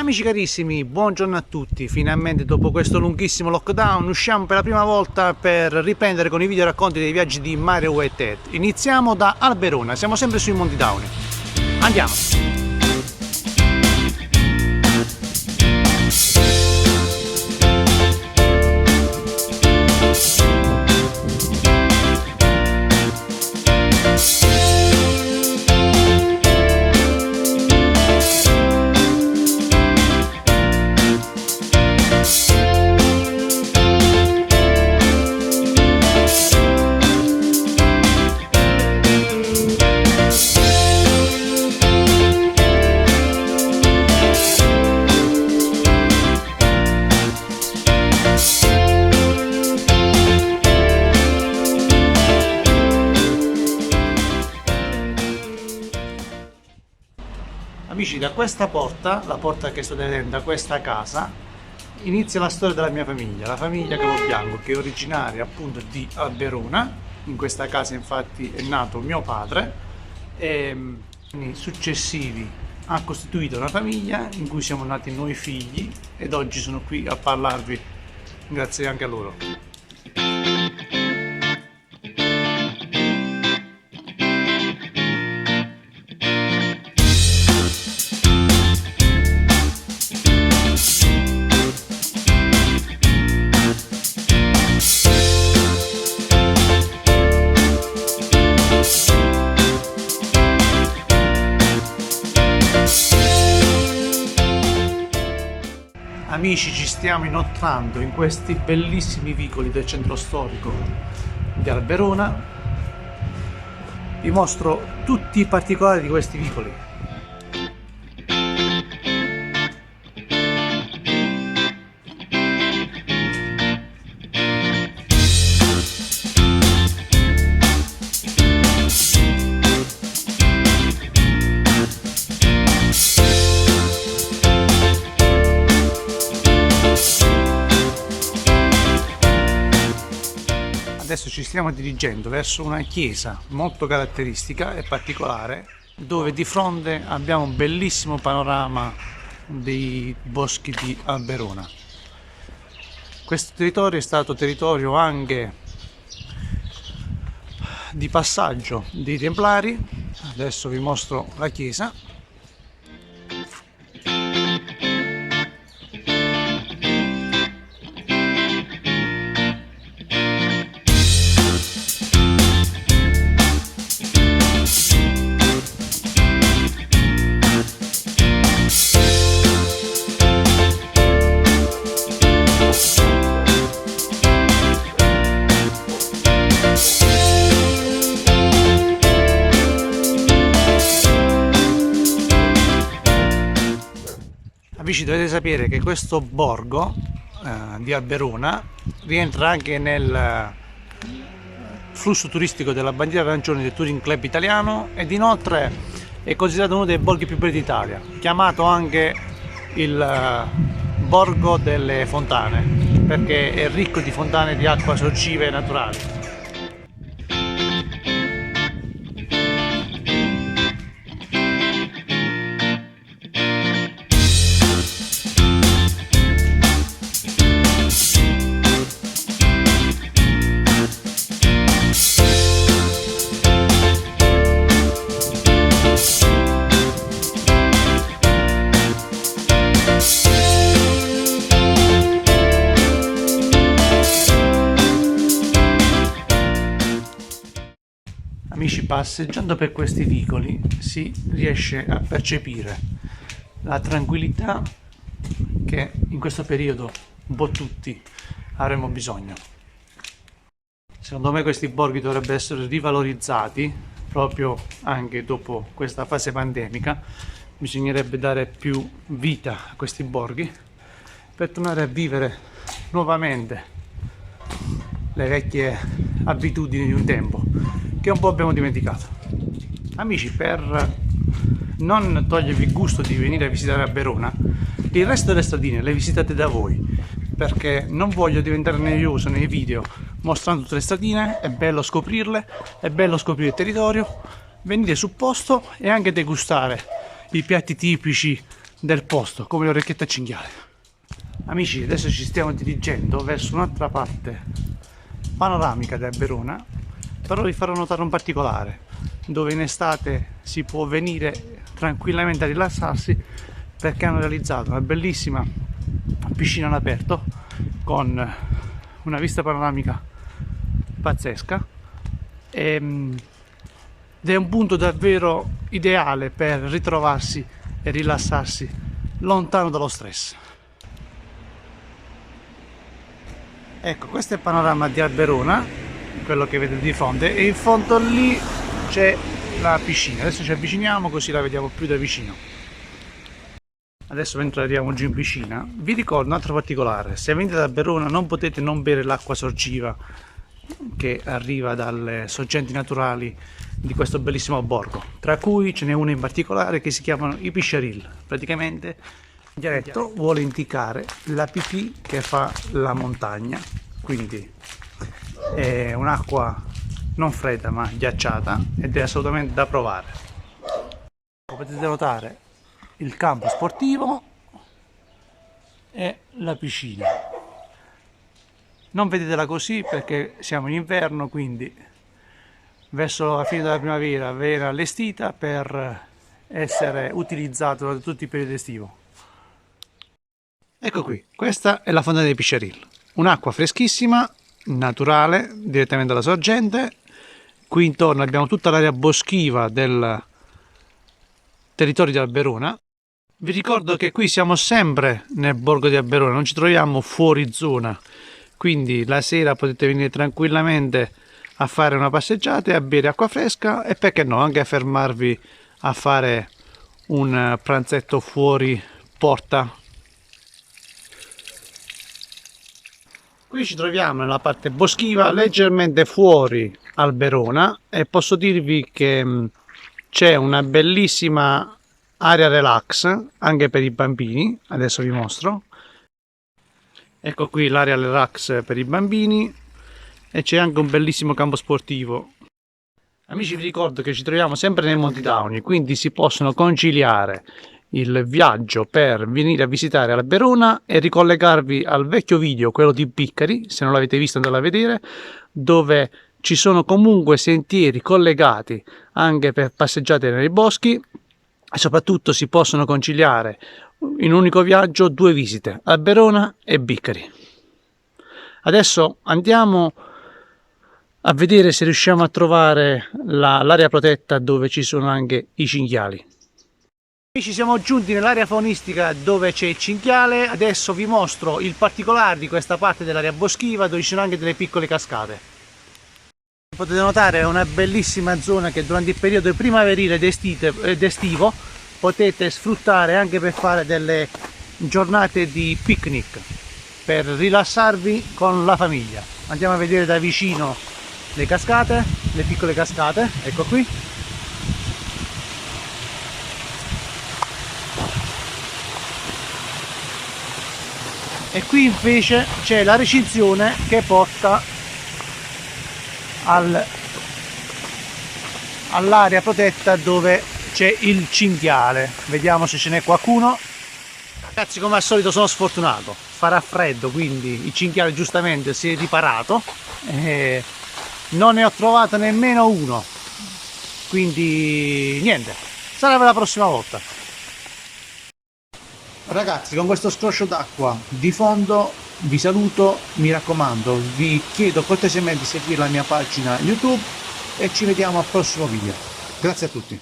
Amici carissimi, buongiorno a tutti. Finalmente dopo questo lunghissimo lockdown usciamo per la prima volta per riprendere con i video racconti dei viaggi di Mario e Ted. Iniziamo da Alberona, siamo sempre sui Monti Dauni. Andiamo! Amici, da questa porta, la porta che sto vedendo, da questa casa, inizia la storia della mia famiglia, la famiglia Capobianco, che è originaria appunto di Alberona. In questa casa infatti è nato mio padre e negli successivi ha costituito una famiglia in cui siamo nati noi figli ed oggi sono qui a parlarvi grazie anche a loro. Amici, ci stiamo inoltrando in questi bellissimi vicoli del centro storico di Alberona. Vi mostro tutti i particolari di questi vicoli. Adesso ci stiamo dirigendo verso una chiesa molto caratteristica e particolare, dove di fronte abbiamo un bellissimo panorama dei boschi di Alberona. Questo territorio è stato territorio anche di passaggio dei Templari. Adesso vi mostro la chiesa. Amici, dovete sapere che questo borgo di Alberona rientra anche nel flusso turistico della bandiera arancione del Touring Club italiano ed inoltre è considerato uno dei borghi più belli d'Italia, chiamato anche il borgo delle fontane, perché è ricco di fontane di acqua sorgive e naturali. Amici, passeggiando per questi vicoli si riesce a percepire la tranquillità che in questo periodo un po' tutti avremo bisogno. Secondo me questi borghi dovrebbero essere rivalorizzati proprio anche dopo questa fase pandemica. Bisognerebbe dare più vita a questi borghi per tornare a vivere nuovamente le vecchie abitudini di un tempo che un po' abbiamo dimenticato. Amici, per non togliervi il gusto di venire a visitare Alberona, il resto delle stradine le visitate da voi, perché non voglio diventare noioso nei video mostrando tutte le stradine. È bello scoprirle, è bello scoprire il territorio, venire sul posto e anche degustare i piatti tipici del posto, come le orecchiette a cinghiale. Amici, adesso ci stiamo dirigendo verso un'altra parte panoramica del Verona, però vi farò notare un particolare, dove in estate si può venire tranquillamente a rilassarsi, perché hanno realizzato una bellissima piscina all'aperto con una vista panoramica pazzesca ed è un punto davvero ideale per ritrovarsi e rilassarsi lontano dallo stress. Ecco, questo è il panorama di Alberona, quello che vedete di fronte, e in fondo lì c'è la piscina. Adesso ci avviciniamo così la vediamo più da vicino. Adesso mentre andiamo giù in piscina vi ricordo un altro particolare: se venite da Verona non potete non bere l'acqua sorgiva che arriva dalle sorgenti naturali di questo bellissimo borgo, tra cui ce n'è una in particolare che si chiamano i Pisciaril. Praticamente il dialetto vuole indicare la pipì che fa la montagna, quindi è un'acqua non fredda ma ghiacciata ed è assolutamente da provare. Potete notare il campo sportivo e la piscina. Non vedetela così perché siamo in inverno, quindi verso la fine della primavera verrà allestita per essere utilizzato da tutto il periodo estivo. Ecco qui, questa è la fontana dei Pisciaril, un'acqua freschissima, naturale, direttamente dalla sorgente. Qui intorno abbiamo tutta l'area boschiva del territorio di Alberona. Vi ricordo che qui siamo sempre nel borgo di Alberona, non ci troviamo fuori zona, quindi la sera potete venire tranquillamente a fare una passeggiata e a bere acqua fresca e perché no anche a fermarvi a fare un pranzetto fuori porta. Qui ci troviamo nella parte boschiva, leggermente fuori Alberona, e posso dirvi che c'è una bellissima area relax anche per i bambini. Adesso vi mostro. Ecco qui l'area relax per i bambini e c'è anche un bellissimo campo sportivo. Amici, vi ricordo che ci troviamo sempre nei Monti Dauni, quindi si possono conciliare il viaggio per venire a visitare Alberona e ricollegarvi al vecchio video, quello di Piccari, se non l'avete visto andate a vedere, dove ci sono comunque sentieri collegati anche per passeggiate nei boschi e soprattutto si possono conciliare in un unico viaggio due visite, Alberona e Piccari. Adesso andiamo a vedere se riusciamo a trovare l'area protetta dove ci sono anche i cinghiali. Ci siamo giunti nell'area faunistica dove c'è il cinghiale. Adesso vi mostro il particolare di questa parte dell'area boschiva dove ci sono anche delle piccole cascate. Potete notare è una bellissima zona che durante il periodo primaverile ed estivo potete sfruttare anche per fare delle giornate di picnic, per rilassarvi con la famiglia. Andiamo a vedere da vicino le cascate, le piccole cascate, ecco qui. E qui invece c'è la recinzione che porta all'area protetta dove c'è il cinghiale. Vediamo se ce n'è qualcuno. Ragazzi, come al solito sono sfortunato, farà freddo, quindi il cinghiale giustamente si è riparato e non ne ho trovato nemmeno uno, quindi niente, sarà per la prossima volta. Ragazzi, con questo scroscio d'acqua di fondo vi saluto, mi raccomando, vi chiedo cortesemente di seguire la mia pagina YouTube e ci vediamo al prossimo video. Grazie a tutti.